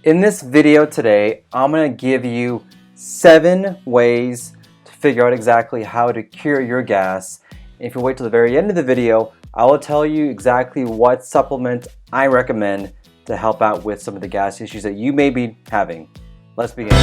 In this video today, I'm going to give you 7 ways to figure out exactly how to cure your gas. If you wait till the very end of the video, I will tell you exactly what supplement I recommend to help out with some of the gas issues that you may be having. Let's begin.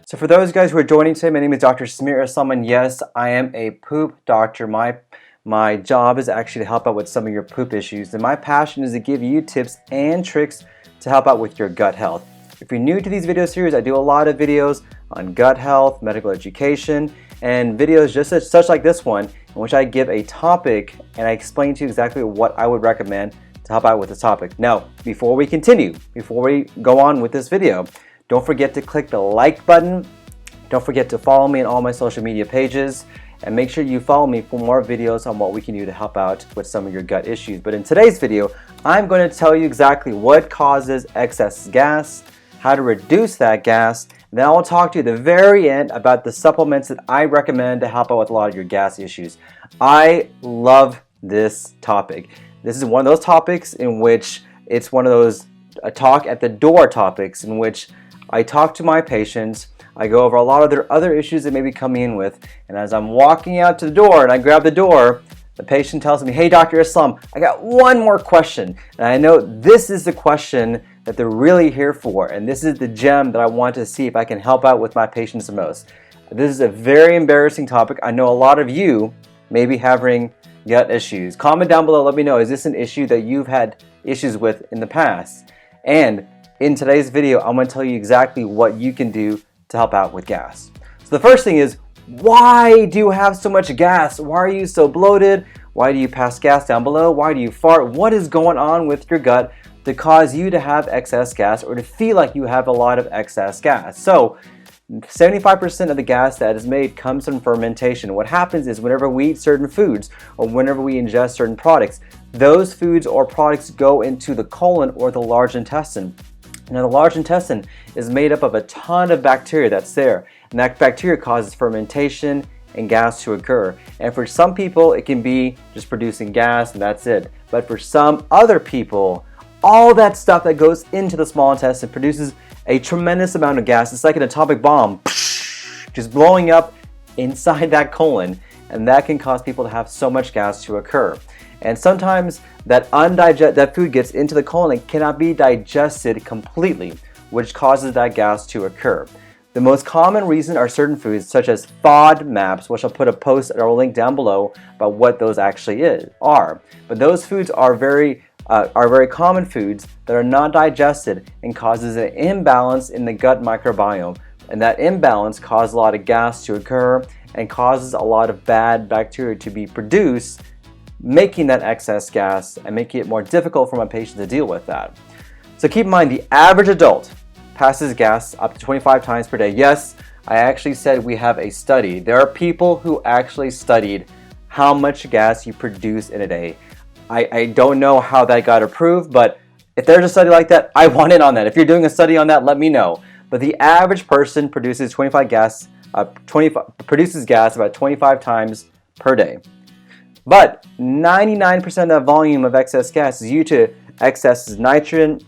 So for those guys who are joining today, my name is Dr. Samir Islam, and yes, I am a poop doctor. My job is actually to help out with some of your poop issues, and my passion is to give you tips and tricks to help out with your gut health. If you're new to these video series, I do a lot of videos on gut health, medical education, and videos just such like this one, in which I give a topic and I explain to you exactly what I would recommend to help out with this topic. Now, before we continue, before we go on with this video, don't forget to click the like button. Don't forget to follow me on all my social media pages, and make sure you follow me for more videos on what we can do to help out with some of your gut issues. But in today's video, I'm going to tell you exactly what causes excess gas, how to reduce that gas, and then I'll talk to you at the very end about the supplements that I recommend to help out with a lot of your gas issues. I love this topic. This is one of those topics in which it's one of those talk at the door topics in which I talk to my patients, I go over a lot of their other issues they may be coming in with, and as I'm walking out to the door and I grab the door, the patient tells me, "Hey Dr. Islam, I got one more question." And I know this is the question that they're really here for, and this is the gem that I want to see if I can help out with my patients the most. This is a very embarrassing topic. I know a lot of you may be having gut issues. Comment down below, let me know, is this an issue that you've had issues with in the past? And in today's video, I'm going to tell you exactly what you can do to help out with gas. So the first thing is, why do you have so much gas? Why are you so bloated? Why do you pass gas down below? Why do you fart? What is going on with your gut to cause you to have excess gas or to feel like you have a lot of excess gas? So 75% of the gas that is made comes from fermentation. What happens is whenever we eat certain foods or whenever we ingest certain products, those foods or products go into the colon or the large intestine. Now, the large intestine is made up of a ton of bacteria that's there, and that bacteria causes fermentation and gas to occur. And for some people, it can be just producing gas and that's it. But for some other people, all that stuff that goes into the small intestine produces a tremendous amount of gas. It's like an atomic bomb, just blowing up inside that colon, and that can cause people to have so much gas to occur. And sometimes that food gets into the colon and cannot be digested completely, which causes that gas to occur. The most common reason are certain foods such as FODMAPs, which I'll put a post or a link down below about what those actually are. But those foods are very common foods that are not digested and causes an imbalance in the gut microbiome. And that imbalance causes a lot of gas to occur and causes a lot of bad bacteria to be produced, making that excess gas and making it more difficult for my patient to deal with that. So keep in mind, the average adult passes gas up to 25 times per day. Yes, I actually said we have a study. There are people who actually studied how much gas you produce in a day. I don't know how that got approved, but if there's a study like that, I want in on that. If you're doing a study on that, let me know. But the average person produces gas about 25 times per day. But 99% of that volume of excess gas is due to excess nitrogen,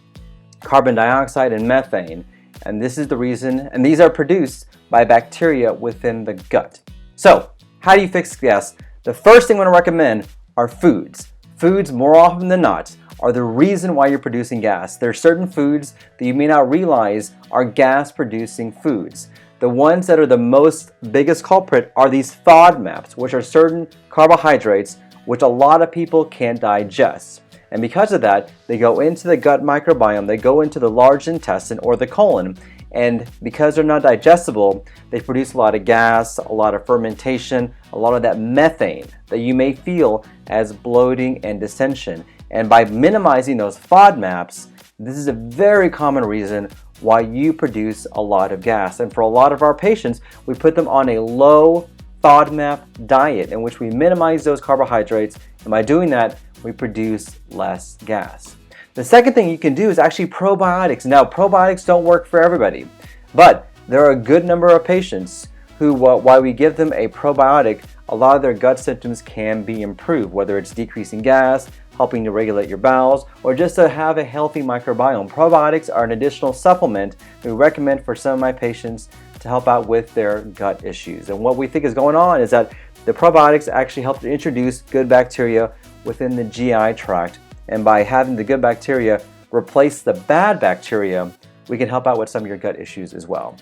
carbon dioxide, and methane. And this is the reason, and these are produced by bacteria within the gut. So, how do you fix gas? The first thing I want to recommend are foods. Foods, more often than not, are the reason why you're producing gas. There are certain foods that you may not realize are gas-producing foods. The ones that are the biggest culprit are these FODMAPs, which are certain carbohydrates which a lot of people can't digest. And because of that, they go into the gut microbiome, they go into the large intestine or the colon, and because they're not digestible, they produce a lot of gas, a lot of fermentation, a lot of that methane that you may feel as bloating and distension. And by minimizing those FODMAPs, this is a very common reason why you produce a lot of gas. And for a lot of our patients, we put them on a low FODMAP diet in which we minimize those carbohydrates, and by doing that, we produce less gas. The second thing you can do is actually probiotics. Now, probiotics don't work for everybody, but there are a good number of patients who, while we give them a probiotic, a lot of their gut symptoms can be improved, whether it's decreasing gas, helping to regulate your bowels, or just to have a healthy microbiome. Probiotics are an additional supplement we recommend for some of my patients to help out with their gut issues. And what we think is going on is that the probiotics actually help to introduce good bacteria within the GI tract, and by having the good bacteria replace the bad bacteria, we can help out with some of your gut issues as well.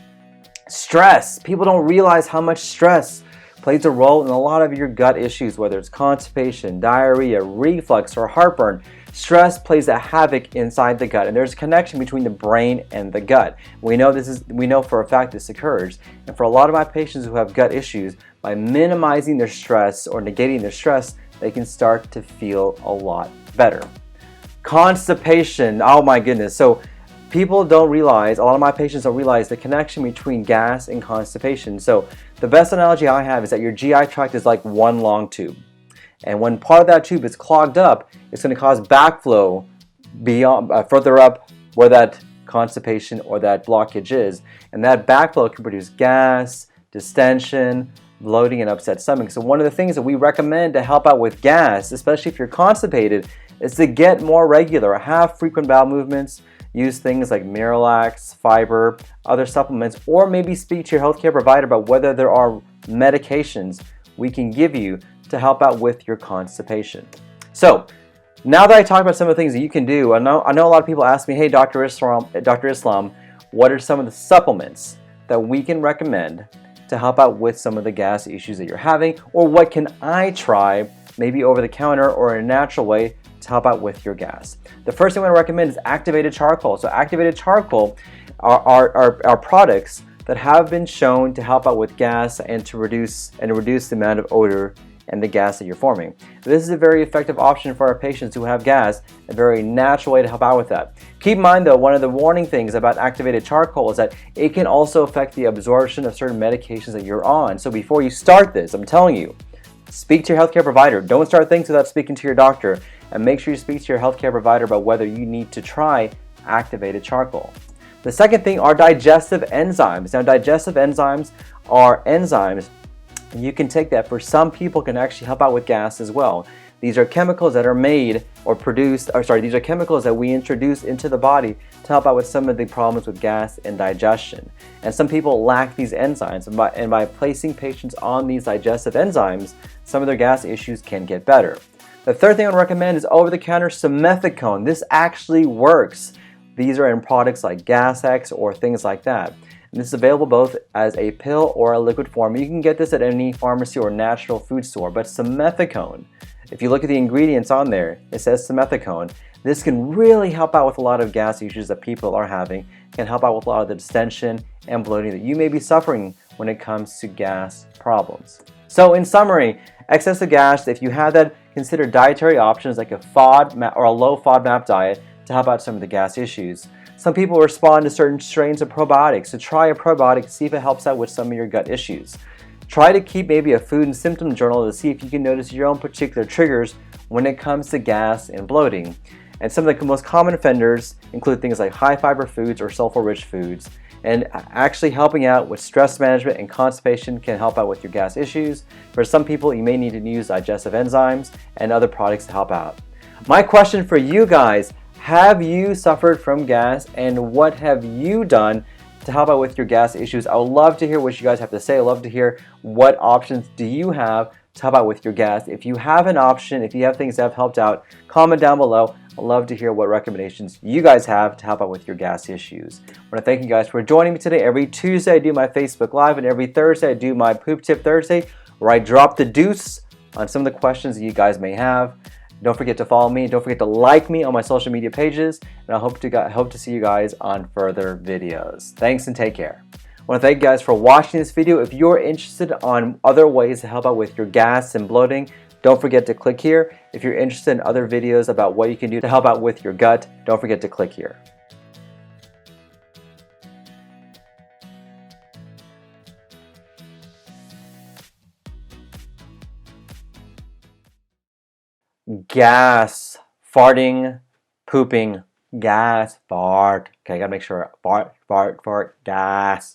Stress. People don't realize how much stress plays a role in a lot of your gut issues, whether it's constipation, diarrhea, reflux, or heartburn. Stress plays a havoc inside the gut, and there's a connection between the brain and the gut. We know for a fact this occurs, and for a lot of my patients who have gut issues, by minimizing their stress or negating their stress, they can start to feel a lot better. Constipation, oh my goodness. So people don't realize, a lot of my patients don't realize the connection between gas and constipation. So the best analogy I have is that your GI tract is like one long tube. And when part of that tube is clogged up, it's going to cause backflow beyond, further up where that constipation or that blockage is. And that backflow can produce gas, distension, bloating, and upset stomach. So one of the things that we recommend to help out with gas, especially if you're constipated, is to get more regular, have frequent bowel movements, use things like Miralax, fiber, other supplements, or maybe speak to your healthcare provider about whether there are medications we can give you to help out with your constipation. So now that I talked about some of the things that you can do, I know a lot of people ask me, hey, Dr. Islam, what are some of the supplements that we can recommend to help out with some of the gas issues that you're having, or what can I try, maybe over the counter or in a natural way, to help out with your gas? The first thing I want to recommend is activated charcoal. So activated charcoal are products that have been shown to help out with gas and to reduce the amount of odor and the gas that you're forming. This is a very effective option for our patients who have gas, a very natural way to help out with that. Keep in mind though, one of the warning things about activated charcoal is that it can also affect the absorption of certain medications that you're on. So before you start this, I'm telling you, speak to your healthcare provider. Don't start things without speaking to your doctor, and make sure you speak to your healthcare provider about whether you need to try activated charcoal. The second thing are digestive enzymes. Now, digestive enzymes are enzymes, and you can take that for some people can actually help out with gas as well. These are chemicals that are made or produced, these are chemicals that we introduce into the body to help out with some of the problems with gas and digestion. And some people lack these enzymes, and by placing patients on these digestive enzymes, some of their gas issues can get better. The third thing I would recommend is over-the-counter simethicone. This actually works. These are in products like Gas-X or things like that. And this is available both as a pill or a liquid form. You can get this at any pharmacy or natural food store. But simethicone, if you look at the ingredients on there, it says simethicone. This can really help out with a lot of gas issues that people are having, can help out with a lot of the distension and bloating that you may be suffering when it comes to gas problems. So in summary, excessive gas, if you have that, consider dietary options like a FODMAP or a low FODMAP diet to help out some of the gas issues. Some people respond to certain strains of probiotics, so try a probiotic, see if it helps out with some of your gut issues. Try to keep maybe a food and symptom journal to see if you can notice your own particular triggers when it comes to gas and bloating. And some of the most common offenders include things like high fiber foods or sulfur-rich foods. And actually helping out with stress management and constipation can help out with your gas issues. For some people, you may need to use digestive enzymes and other products to help out. My question for you guys, have you suffered from gas, and what have you done to help out with your gas issues? I would love to hear what you guys have to say. I'd love to hear what options do you have to help out with your gas. If you have an option, if you have things that have helped out, comment down below. I'd love to hear what recommendations you guys have to help out with your gas issues. I want to thank you guys for joining me today. Every Tuesday I do my Facebook Live, and every Thursday I do my Poop Tip Thursday, where I drop the deuce on some of the questions that you guys may have. Don't forget to follow me. Don't forget to like me on my social media pages, and I hope to see you guys on further videos. Thanks and take care. I want to thank you guys for watching this video. If you're interested on other ways to help out with your gas and bloating, don't forget to click here. If you're interested in other videos about what you can do to help out with your gut, don't forget to click here. Gas, farting, pooping, gas, fart. Okay, I gotta make sure, fart, gas.